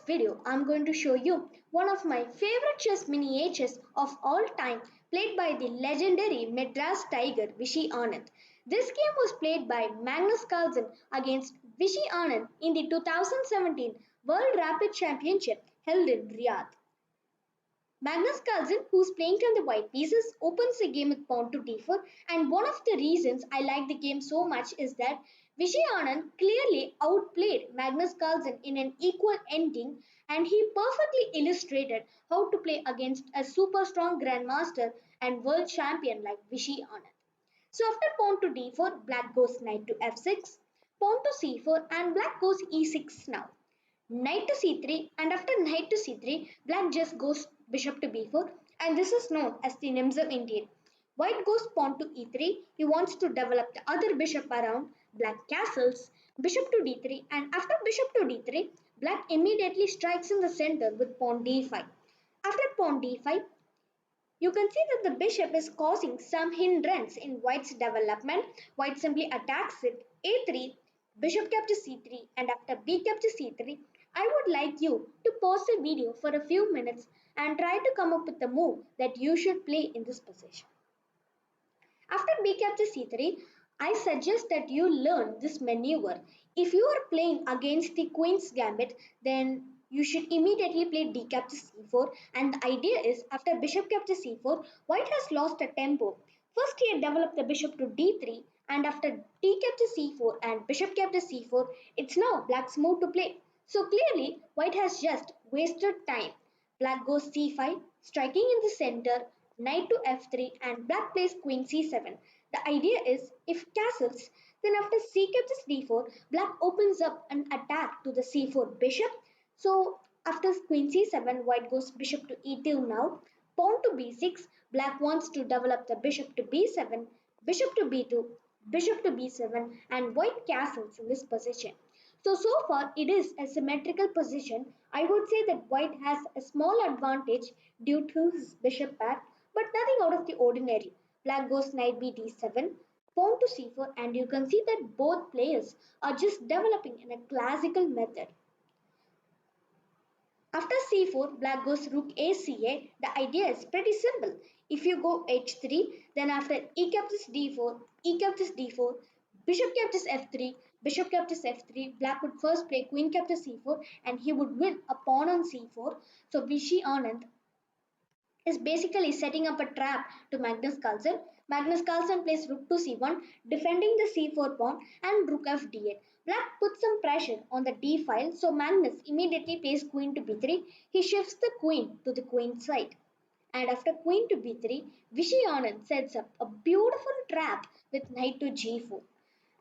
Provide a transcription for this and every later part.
video, I'm going to show you one of my favorite chess miniatures of all time played by the legendary Madras Tiger Vishy Anand. This game was played by Magnus Carlsen against Vishy Anand in the 2017 World Rapid Championship held in Riyadh. Magnus Carlsen, who's playing from the white pieces, opens the game with pawn to d4, and one of the reasons I like the game so much is that Vishy Anand clearly outplayed Magnus Carlsen in an equal ending, and he perfectly illustrated how to play against a super strong grandmaster and world champion like Vishy Anand. So after pawn to d4, black goes knight to f6, pawn to c4, and black goes e6 now. Knight to c3, and after knight to c3, black just goes bishop to b4, and this is known as the Nimzo-Indian. White goes pawn to e3, he wants to develop the other bishop around, black castles, bishop to d3, and after bishop to d3, black immediately strikes in the center with pawn d5. After pawn d5, you can see that the bishop is causing some hindrance in white's development. White simply attacks it, a3, bishop captures c3, and after b captures c3, I would like you to pause the video for a few minutes and try to come up with the move that you should play in this position. After b captures c3, I suggest that you learn this maneuver. If you are playing against the queen's gambit, then you should immediately play d captures c4, and the idea is after bishop captures c4, white has lost a tempo. First he had developed the bishop to d3, and after d captures c4 and bishop captures c4, it's now black's move to play. So clearly white has just wasted time. Black goes c5, striking in the center, knight to f3, and black plays queen c7. The idea is if castles, then after c captures d4, black opens up an attack to the c4 bishop. So after queen c7, white goes bishop to e2 now, pawn to b6, black wants to develop the bishop to b7, bishop to b2, bishop to b7, and white castles in this position. So far it is a symmetrical position. I would say that white has a small advantage due to his bishop pair, but nothing out of the ordinary. Black goes knight b d7, pawn to c4, and you can see that both players are just developing in a classical method. After c4, black goes rook a ca. The idea is pretty simple. If you go h3, then after e captures d4, e captures d4, bishop captures f3, bishop captures f3, black would first play queen captures c4, and he would win a pawn on c4. So Vishy Anand is basically setting up a trap to Magnus Carlsen. Magnus Carlsen plays rook to c1, defending the c4 pawn, and rook f d8. Black puts some pressure on the d file, so Magnus immediately plays queen to b3. He shifts the queen to the queen side. And after queen to b3, Vishy Anand sets up a beautiful trap with knight to g4.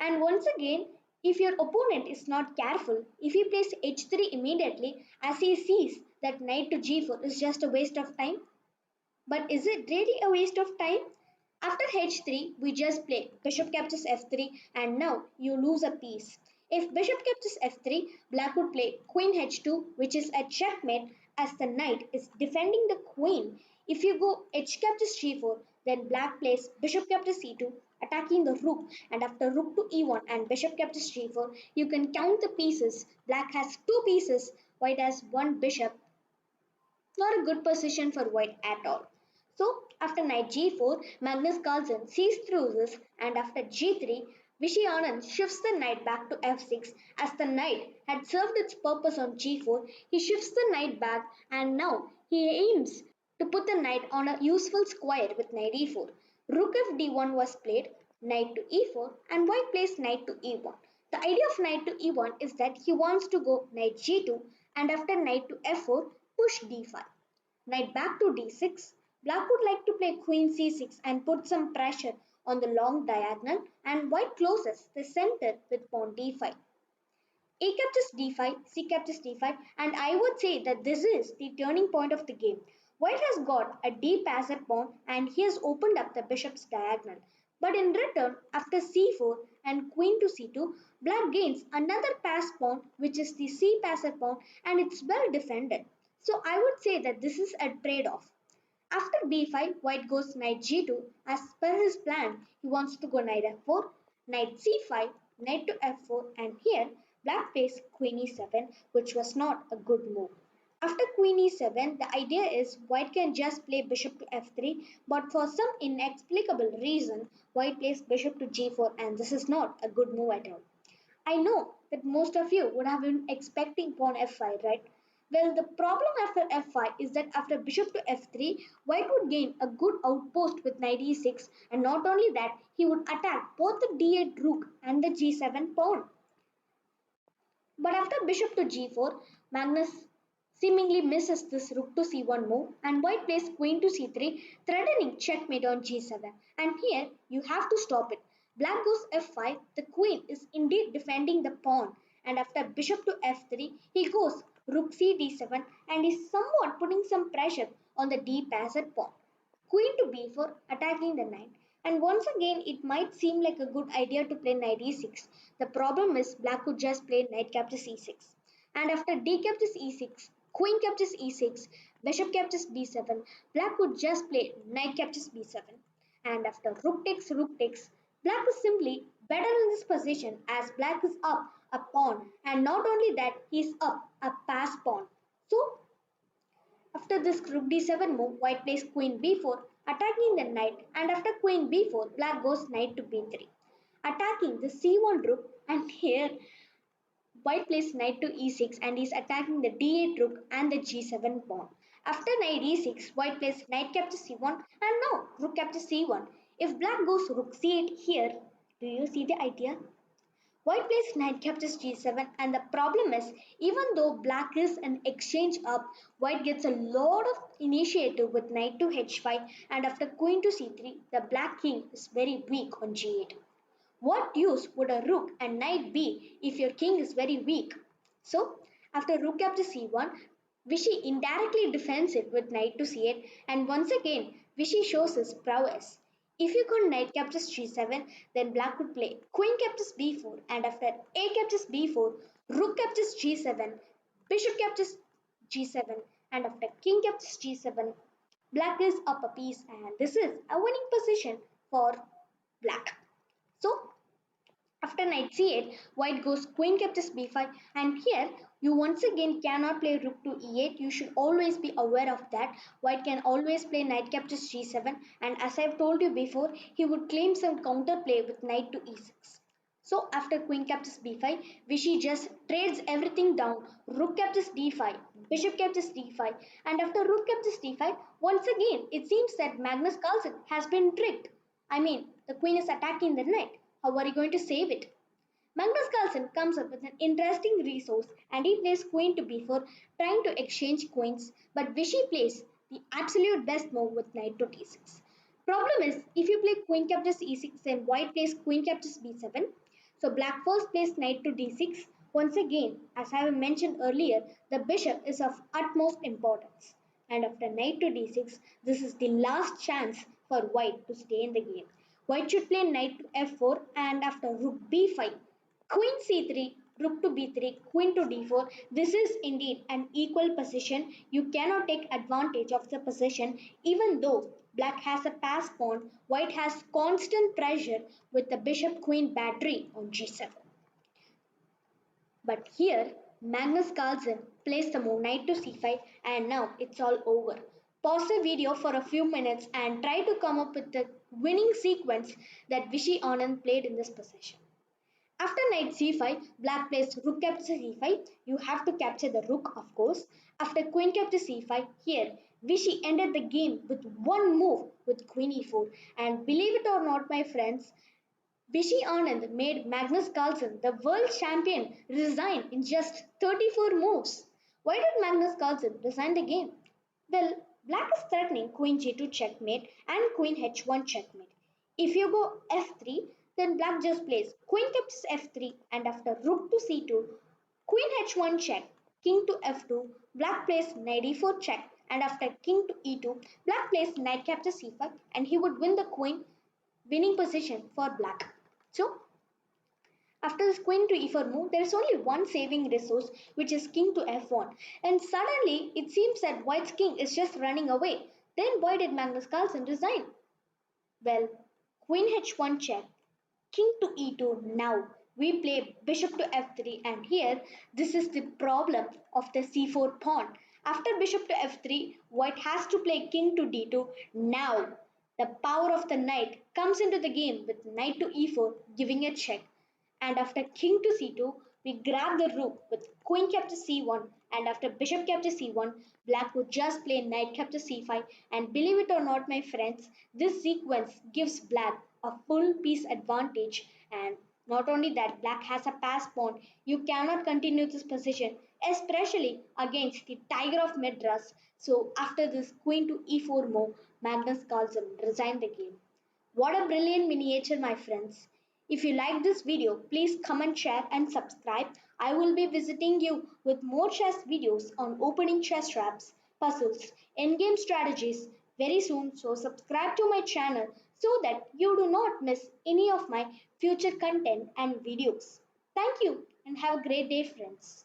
And once again, if your opponent is not careful, if he plays h3 immediately, as he sees that knight to g4 is just a waste of time, but is it really a waste of time? After h3, we just play bishop captures f3, and now you lose a piece. If bishop captures f3, black would play queen h2, which is a checkmate as the knight is defending the queen. If you go h captures g4, then black plays bishop captures c2, attacking the rook, and after rook to e1 and bishop captures g4, you can count the pieces. Black has two pieces, white has one bishop. Not a good position for white at all. So after knight g4, Magnus Carlsen sees through this, and after g3, Vishy Anand shifts the knight back to f6. As the knight had served its purpose on g4, he shifts the knight back, and now he aims to put the knight on a useful square with knight e4. Rook f d1 was played, knight to e4, and white plays knight to e1. The idea of knight to e1 is that he wants to go knight g2, and after knight to f4, push d5. Knight back to d6. Black would like to play queen c6 and put some pressure on the long diagonal, and white closes the center with pawn d5. A captures d5, c captures d5, and I would say that this is the turning point of the game. White has got a d passive pawn, and he has opened up the bishop's diagonal. But in return, after c4 and queen to c2, black gains another pass pawn, which is the c passive pawn, and it's well defended. So I would say that this is a trade-off. After b5, white goes knight g2. As per his plan, he wants to go knight f4, knight c5, knight to f4, and here Black plays queen e7, which was not a good move. After queen e7, the idea is white can just play bishop to f3, but for some inexplicable reason, white plays bishop to g4, and this is not a good move at all. I know that most of you would have been expecting pawn f5, right? Well, the problem after f5 is that after bishop to f3, white would gain a good outpost with knight e6, and not only that, he would attack both the d8 rook and the g7 pawn. But after bishop to g4, Magnus seemingly misses this rook to c1 move, and white plays queen to c3, threatening checkmate on g7. And here you have to stop it. Black goes f5, the queen is indeed defending the pawn, and after bishop to f3, he goes rook c d7 and is somewhat putting some pressure on the d-passed pawn. Queen to b4, attacking the knight. And once again, it might seem like a good idea to play knight e6. The problem is black could just play knight captures e6. And after d captures e6, queen captures e6, bishop captures b7, black could just play knight captures b7. And after rook takes, black is simply better in this position as black is up a pawn. And not only that, he is up a pass pawn. So after this rook d7 move, white plays queen b4, attacking the knight, and after queen b4, black goes knight to b3, attacking the c1 rook, and here white plays knight to e6 and is attacking the d8 rook and the g7 pawn. After knight e6, white plays knight captures c1 and now rook captures c1. If black goes rook c8 here, do you see the idea? White plays knight captures g7, and the problem is, even though black is an exchange up, white gets a lot of initiative with knight to h5, and after queen to c3, the black king is very weak on g8. What use would a rook and knight be if your king is very weak? So, after rook captures c1, Vishy indirectly defends it with knight to c8, and once again, Vishy shows his prowess. If you got knight captures g7, then black could play queen captures b4, and after a captures b4, rook captures g7, bishop captures g7, and after king captures g7, black is up a piece, and this is a winning position for black. So after knight c8, white goes queen captures b5, and here you once again cannot play rook to e8. You should always be aware of that. White can always play knight captures g7, and as I've told you before, he would claim some counterplay with knight to e6. So after queen captures b5, Vishy just trades everything down. Rook captures d5, bishop captures d5, and after rook captures d5, once again it seems that Magnus Carlsen has been tricked. I mean, the queen is attacking the knight. How are you going to save it? Magnus Carlsen comes up with an interesting resource and he plays queen to b4, trying to exchange queens, but Vishy plays the absolute best move with knight to d6. Problem is, if you play queen captures e6, then white plays queen captures b7. So black first plays knight to d6. Once again, as I have mentioned earlier, the bishop is of utmost importance. And after knight to d6, this is the last chance for white to stay in the game. White should play knight to f4 and after rook b5, queen c3, rook to b3, queen to d4. This is indeed an equal position. You cannot take advantage of the position even though black has a pass pawn, white has constant pressure with the bishop queen battery on g7. But here, Magnus Carlsen plays the move knight to c5 and now it's all over. Pause the video for a few minutes and try to come up with the winning sequence that Vishy Anand played in this position. After knight c5, black plays rook captures e5. You have to capture the rook, of course. After queen captures c5, here Vishy ended the game with one move with queen e4. And believe it or not, my friends, Vishy Anand made Magnus Carlsen, the world champion, resign in just 34 moves. Why did Magnus Carlsen resign the game? Well, black is threatening queen g2 checkmate and queen h1 checkmate. If you go f3, then black just plays queen captures f3 and after rook to c2, queen h1 check, king to f2, black plays knight e4 check and after king to e2, black plays knight captures c5 and he would win the queen winning position for black. So after this queen to e4 move, there is only one saving resource which is king to f1 and suddenly it seems that white's king is just running away. Then why did Magnus Carlsen resign? Well, queen h1 check, king to e2 now. We play bishop to f3, and here this is the problem of the c4 pawn. After bishop to f3, white has to play king to d2. Now the power of the knight comes into the game with knight to e4 giving a check. And after king to c2, we grab the rook with queen captures c1, and after bishop captures c1, black would just play knight captures c5. And believe it or not, my friends, this sequence gives black a full piece advantage. And not only that, black has a pass pawn. You cannot continue this position, especially against the tiger of Madras. So after this queen to e4 move, Magnus Carlsen resigned the game. What a brilliant miniature, my friends. If you like this video, please comment, share, and subscribe. I will be visiting you with more chess videos on opening chess traps, puzzles, endgame strategies very soon. So subscribe to my channel so that you do not miss any of my future content and videos. Thank you and have a great day, friends.